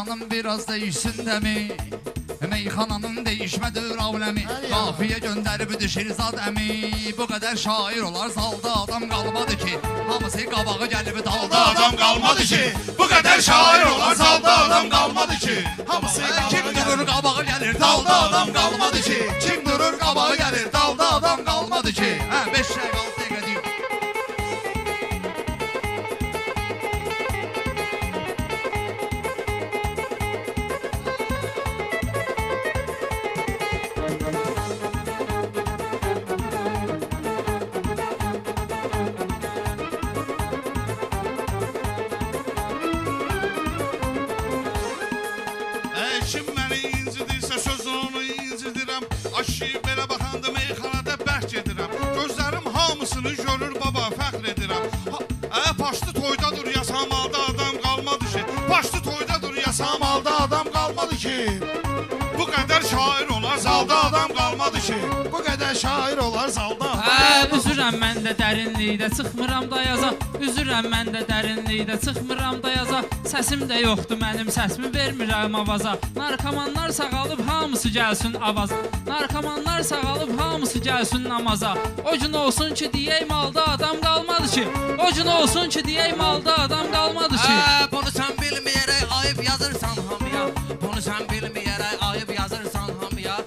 Meyxananın biraz değişsin dəmi Meyxananın değişmədir avləmi Qafiyə göndərib düşür zad əmi Bu qədər şair olar salda adam qalmadı ki Hamısı qabağı gəlib dalda adam qalmadı ki Bu qədər şair olar salda adam qalmadı ki Hamısı kim durur qabağı gəlir dalda adam qalmadı ki Kim durur qabağı gəlir dalda adam qalmadı ki 5 şey qaldı dəqiqə deyim Kim məni incidirsə söz onu incidirəm Aşıyı belə baxanda meyxanada bərk edirəm Gözlərim hamısını görür baba fəxr edirəm Paşlı toydadır yasamalda adam qalmadı ki Paşlı toydadır yasamalda adam qalmadı ki Bu qədər şair olar zalda adam qalmadı ki Bu qədər şair olar zalda Üzürəm mən də dərinlikdə çıxmıram da yaza Üzürəm mən də dərinlikdə çıxmıram da yaza Səsim də yoxdur mənim səsimi vermirəm avaza Narkomanlar sağalıb hamısı gəlsin avaza Narkomanlar sağalıb hamısı gəlsin namaza O gün olsun ki deyək malda adam qalmadı ki O gün olsun ki deyək malda adam qalmadı ki Bunu sən bilməyərək ayıb yazırsan hamıya Bunu sən bilməyərək ayıb yazırsan hamıya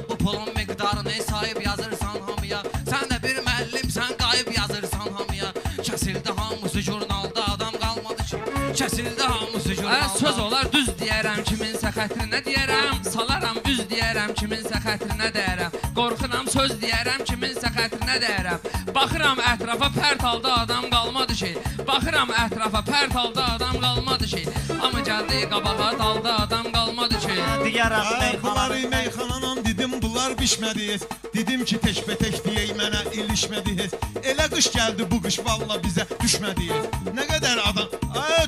Bu pulun miqdarını sayıb yazırsan hamıya Sən də bir müəllimsən qayıb yazırsan hamıya Kəsildi hamısı jurnalda adam qalmadı ki Kəsildi hamısı jurnalda Söz olar düz deyərəm kiminsə xətrinə deyərəm Salaram üz deyərəm kiminsə xətrinə deyərəm Qorxuram söz deyərəm kiminsə xətrinə deyərəm Baxıram ətrafa pərt halda adam qalmadı ki Baxıram ətrafa pərt halda adam qalmadı ki Amma gəldi qabağa dalda adam qalmadı ki Deyərəm meyxananın dedim bunlar bişmədi Dedim ki tək-bətək deyək mənə ilişmədi Elə qış gəldi bu qış valla bizə düşmədi Nə qədər adam,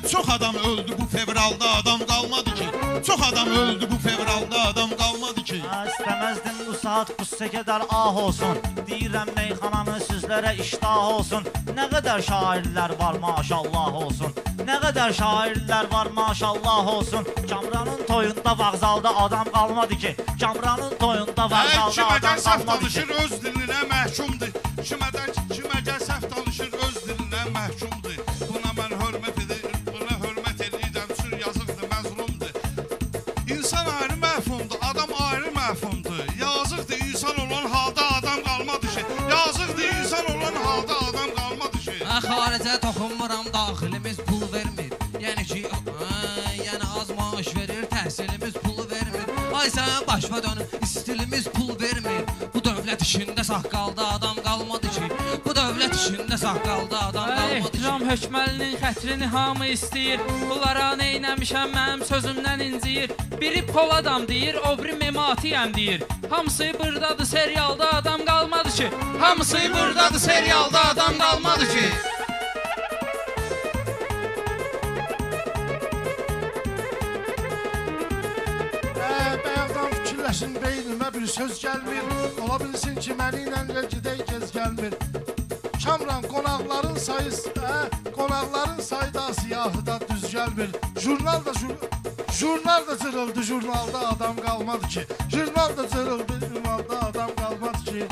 çox adam öldü bu fevralda adam qalmadı ki Çox adam öldü bu fevralda adam qalmadı ki İstəməzdim bu saat qüssə qədər ah olsun Deyirəm meyxananın sizlərə iştah olsun Nə qədər şairlər var maşallah olsun Nə qədər şairlər var maşallah olsun Kamranın toyunda vağzalda adam qalmadı ki Kamranın toyunda vağzalda adam qalmadı ki danışır öz dilinə məhkumdur Kimə gəl səhv danışır öz dilinə məhkumdur Buna mən hörmət edirəm Sür yazıqdır, məzlumdur İnsan ayrı məhfumdur, adam ayrı məhfumdur Yazıqdır insan olan halda adam qalmadı ki Yazıqdır insan olan halda adam qalmadı ki Xaricə toxunmuram, daxilimiz pul vermir Yəni ki, az maaş verir, təhsilimiz pul vermir Ay sən başma dönüm, istilimiz pul vermir Bu dövlət işində saqqalda adam qalmadı ki Bu dövlət işində saqqalda adam qalmadı ki Ehtiram hökməlinin xətrini hamı istəyir Bunlara neynəmişəm mənim sözümdən inciyir Biri Poladam deyir, o biri Mematiyəm deyir Hamısı buradadır serialda adam qalmadı ki Hamısı buradadır serialda adam qalmadı ki Bəyazdan fikirləşin beynimə bir söz gəlmir Ola bilsin ki məni ilə gedək gez gəlmir Kamran qonaqların sayı da siyahı da düz gəlmir Jurnal da cırıldı jurnalda adam qalmadı ki Jurnal da cırıldı jurnalda adam qalmadı ki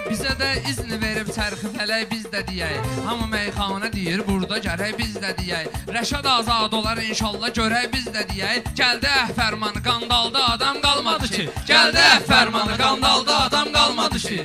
Bizə də izn verib çərxi fələk biz də deyək Hamı meyxana deyir burada gərək biz də deyək Rəşad azad olar inşallah görək biz də deyək Gəldi fərmanı qandalda adam qalmadı ki Gəldi fərmanı qandalda adam qalmadı ki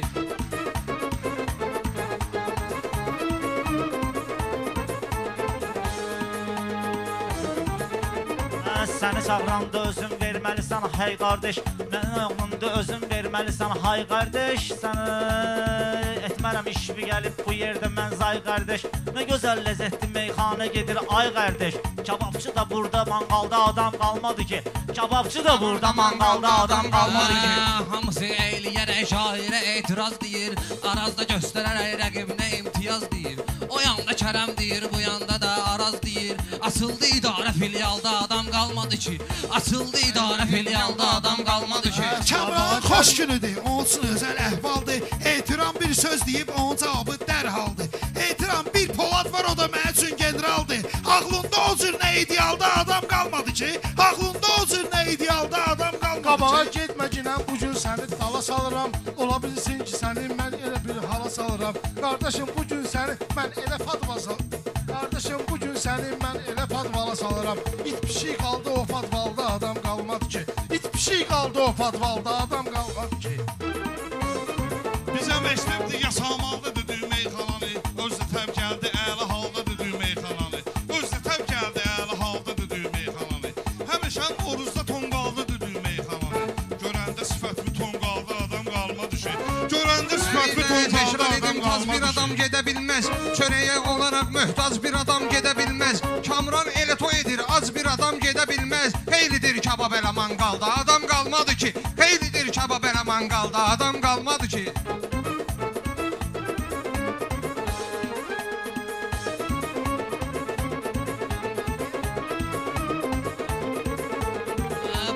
Səni çağıranda özün verməlisən hay qardeş Mənim oğlumda özün verməlisən hay qardeş Səni etmərəm iş keşfi gəlib bu yerdə mənzay qardeş. Nə gözəl ləzzətli meyxana gedir ay qardeş. Kababçı da burada, manqalda adam qalmadı ki. Kababçı da burada, manqalda adam qalmadı ki. Hamısı eyləyərək şairə etiraz deyir. Arazda göstərərək rəqibinə imtiyaz deyir. O yanda Kərəm deyir, bu yanda da Araz deyir. Açıldı idarə filialda adam qalmadı ki. Açıldı idarə filialda adam qalmadı ki. Kamran xoş günüdür, onun üçün özəl əhvaldır. Ehtiram bir söz deyib, onun cavabı dərhaldır. Ehtiram bir polad var, o da mənim üçün generaldır. Ağlında o cür nə idealda adam qalmadı ki. Ağlında o cür nə idealda adam qalmadı Qabağa ki. getmə ginən bu gün səni dala salıram. Ola bilsin ki səni mən elə bir hala salıram. Qardaşım bu gün səni mən elə fatva salıram. Qardaşım bu gün səni mən elə fatvala salıram. İt pişik qaldı o fatvalda adam qalmadı ki. İt pişik qaldı o fatvalda adam qalmadı ki. Bizə məktəbdə yasamaldı düdüğ meyxananı. Özdə təb gəldi əla halda düdüğ meyxananı. Özdə təb gəldi əla halda düdüğ meyxananı. Həmişən oruzda tonqaldı düdüğ meyxananı. Görəndə sifətmi tonqaldı adam qalmadı ki. Görəndə sifətmi tonqaldı adam qalmadı bir ki. adam gedə bilməz. Çörəyə olaraq möhtac bir adam gedə bilməz. Kamran elə toy edir, ac bir adam gedə bilməz. Heylidir kabab elə manqalda adam qalmadı ki. Heylidir kabab elə manqalda adam qalmadı ki.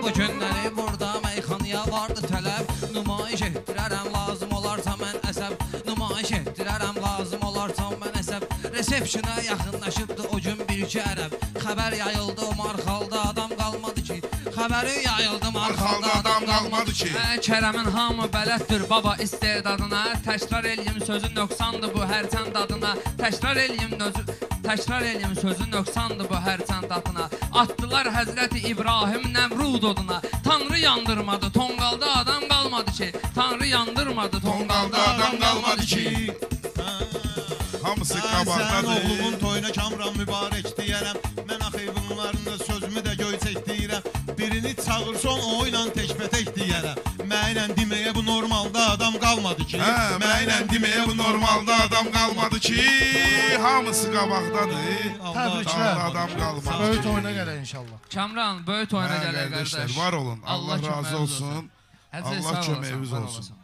Bu günləri burada meyxanaya vardı tələb. Nümayiş etdirərəm, lazım olarsa mən əsəb. Nümayiş etdirərəm, lazım olarsa mən əsəb. Resepsiyona yaxınlaşıbdı o gün bir-iki ərəb. Xəbər yayıldı o marxalda adam qalmadı ki. Xəbəri yayıldı marxalda adam qalmadı ki. Kərəmin hamı bələddir baba istedadına. Təkrar eləyim sözü nöqsandır bu hərçənd adına. Təkrar eləyim sözü nöqsandır bu hərçənd adına. Atdılar Həzrəti İbrahim Nəmrud oduna. Tanrı yandırmadı, tonqalda adam qalmadı ki. Tanrı yandırmadı, tonqalda adam qalmadı ki. Hamısı Sən qabaqdadır. oğlumun toyuna Kamran mübarək deyərəm. Mən axı bunlarında sözümü də göyçək deyirəm. Birini çağırsan o ilə təkbətək deyərəm. Mənlə deməyə bu normalda adam qalmadı ki. Mənlə deməyə bu normalda adam qalmadı ki. Hamısı qabaqdadır. Təbriklər. Adam qalmadı. Böyük oyuna gələ inşallah. Kamran, böyük oyuna gələ Qardaşlar, qardaş. var olun. Allah razı köməyiniz olsun. Həzrət, Allah sağ olasın, köməyiniz var olsun. olasın.